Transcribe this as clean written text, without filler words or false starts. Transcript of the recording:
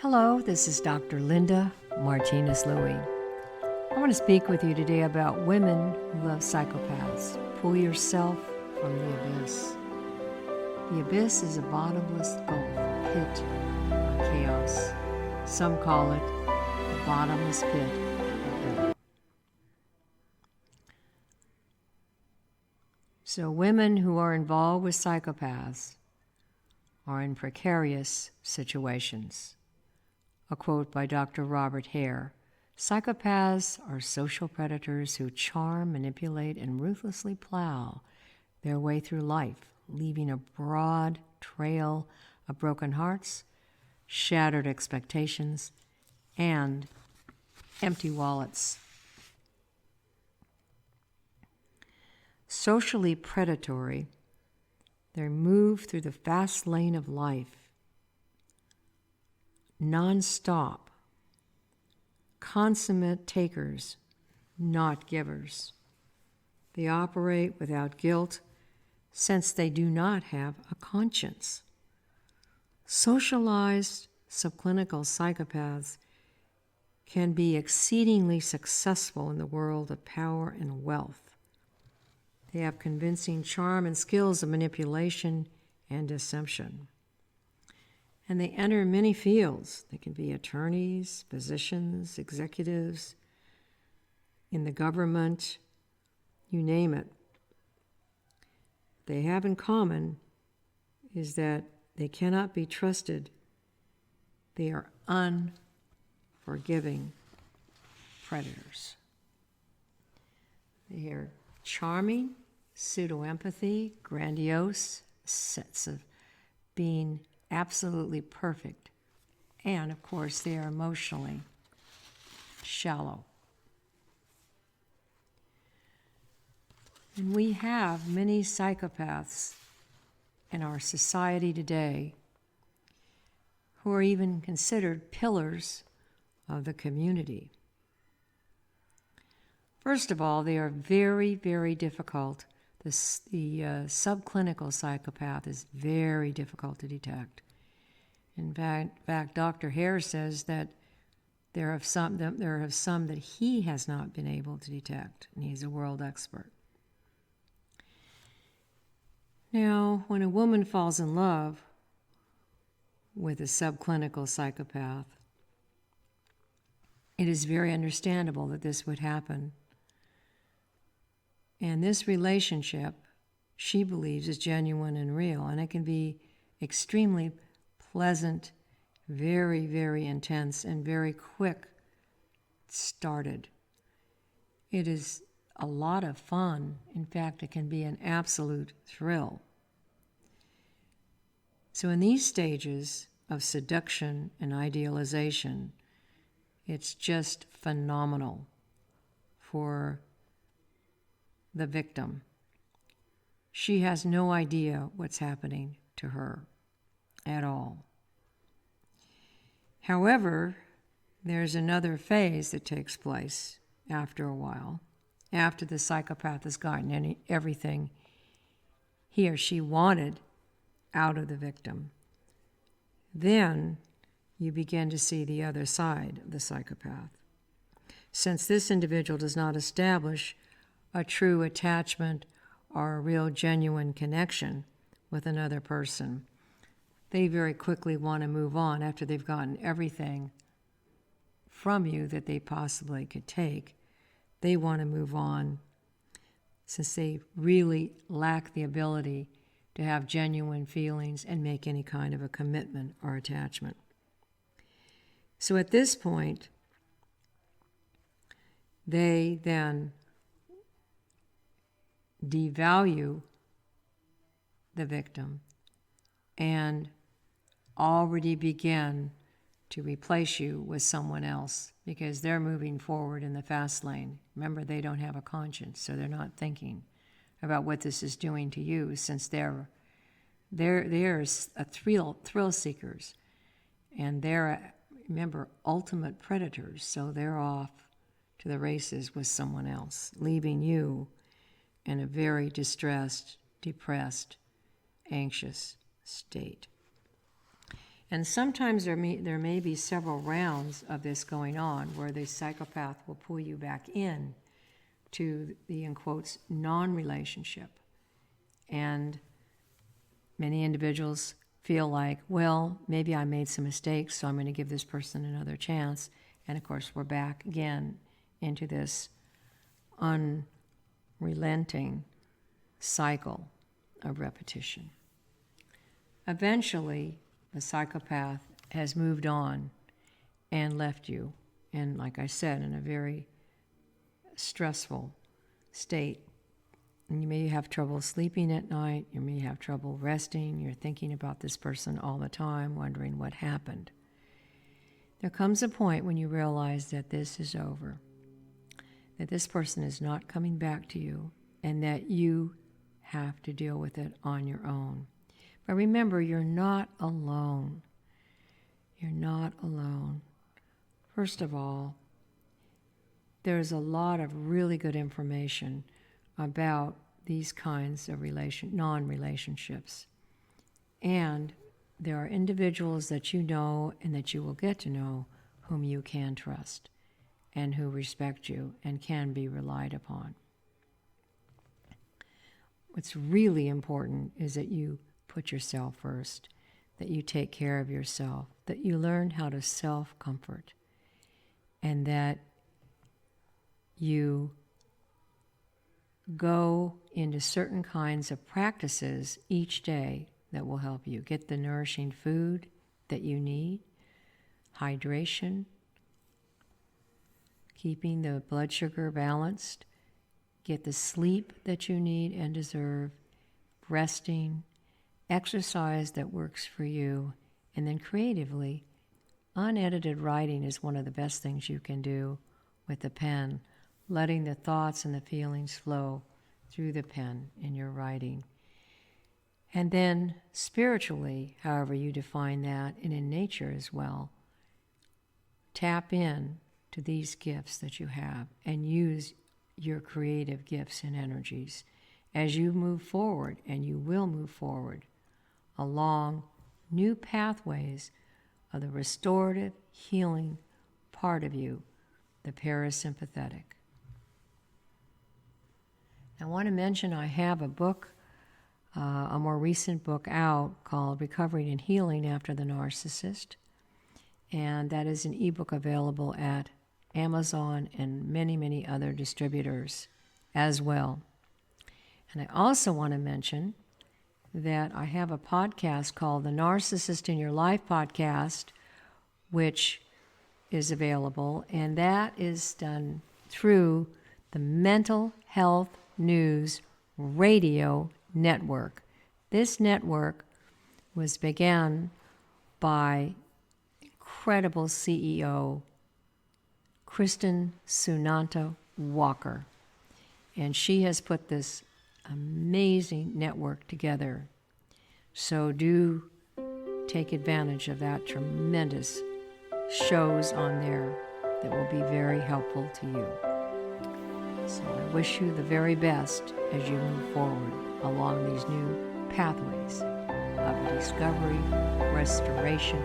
Hello, this is Dr. Linda Martinez-Louis. I want to speak with you today about women who love psychopaths. Pull yourself from the abyss. The abyss is a bottomless gulf, pit, or chaos. Some call it the bottomless pit of hell. So women who are involved with psychopaths are in precarious situations. A quote by Dr. Robert Hare: "Psychopaths are social predators who charm, manipulate, and ruthlessly plow their way through life, leaving a broad trail of broken hearts, shattered expectations, and empty wallets." Socially predatory, they move through the fast lane of life, non-stop, consummate takers, not givers. They operate without guilt, since they do not have a conscience. Socialized subclinical psychopaths can be exceedingly successful in the world of power and wealth. They have convincing charm and skills of manipulation and deception. And they enter many fields. They can be attorneys, physicians, executives, in the government, you name it. What they have in common is that they cannot be trusted. They are unforgiving predators. They are charming, pseudo-empathy, grandiose, sense of being absolutely perfect. And, of course, they are emotionally shallow. And we have many psychopaths in our society today who are even considered pillars of the community. First of all, they are very, very difficult. The subclinical psychopath is very difficult to detect. In fact, Dr. Hare says that there are some that he has not been able to detect, and he's a world expert. Now, when a woman falls in love with a subclinical psychopath, it is very understandable that this would happen. And this relationship, she believes, is genuine and real, and it can be extremely pleasant, very, very intense, and very quick started. It is a lot of fun. In fact, it can be an absolute thrill. So in these stages of seduction and idealization, it's just phenomenal for the victim. She has no idea what's happening to her at all. However, there's another phase that takes place after a while, after the psychopath has gotten everything he or she wanted out of the victim. Then you begin to see the other side of the psychopath. Since this individual does not establish a true attachment or a real genuine connection with another person, they very quickly want to move on after they've gotten everything from you that they possibly could take. They want to move on since they really lack the ability to have genuine feelings and make any kind of a commitment or attachment. So at this point, they then devalue the victim and already begin to replace you with someone else because they're moving forward in the fast lane. Remember, they don't have a conscience, so they're not thinking about what this is doing to you, since they're a thrill seekers, and they're, remember, ultimate predators, so they're off to the races with someone else, leaving you in a very distressed, depressed, anxious state. And sometimes there may be several rounds of this going on where the psychopath will pull you back in to the, in quotes, non-relationship. And many individuals feel like, well, maybe I made some mistakes, so I'm going to give this person another chance. And of course, we're back again into this unrelenting cycle of repetition. Eventually, the psychopath has moved on and left you, and like I said, in a very stressful state. And you may have trouble sleeping at night, you may have trouble resting, you're thinking about this person all the time, wondering what happened. There comes a point when you realize that this is over, that this person is not coming back to you, and that you have to deal with it on your own. But remember, you're not alone. You're not alone. First of all, there's a lot of really good information about these kinds of non-relationships. And there are individuals that you know and that you will get to know whom you can trust and who respect you and can be relied upon. What's really important is that you put yourself first, that you take care of yourself, that you learn how to self-comfort, and that you go into certain kinds of practices each day that will help you. Get the nourishing food that you need, hydration, keeping the blood sugar balanced, get the sleep that you need and deserve, resting, exercise that works for you, and then creatively, unedited writing is one of the best things you can do with the pen, letting the thoughts and the feelings flow through the pen in your writing. And then spiritually, however you define that, and in nature as well, tap in to these gifts that you have and use your creative gifts and energies as you move forward, and you will move forward along new pathways of the restorative, healing part of you, the parasympathetic. I want to mention I have a book, a more recent book out called Recovering and Healing After the Narcissist, and that is an ebook available at Amazon and many, many other distributors as well. And I also want to mention that I have a podcast called the Narcissist in Your Life podcast, which is available, and that is done through the Mental Health News Radio Network. This network was began by incredible CEO Kristen Sunanta Walker, and she has put this amazing network together. So do take advantage of that tremendous shows on there that will be very helpful to you. So I wish you the very best as you move forward along these new pathways of discovery, restoration,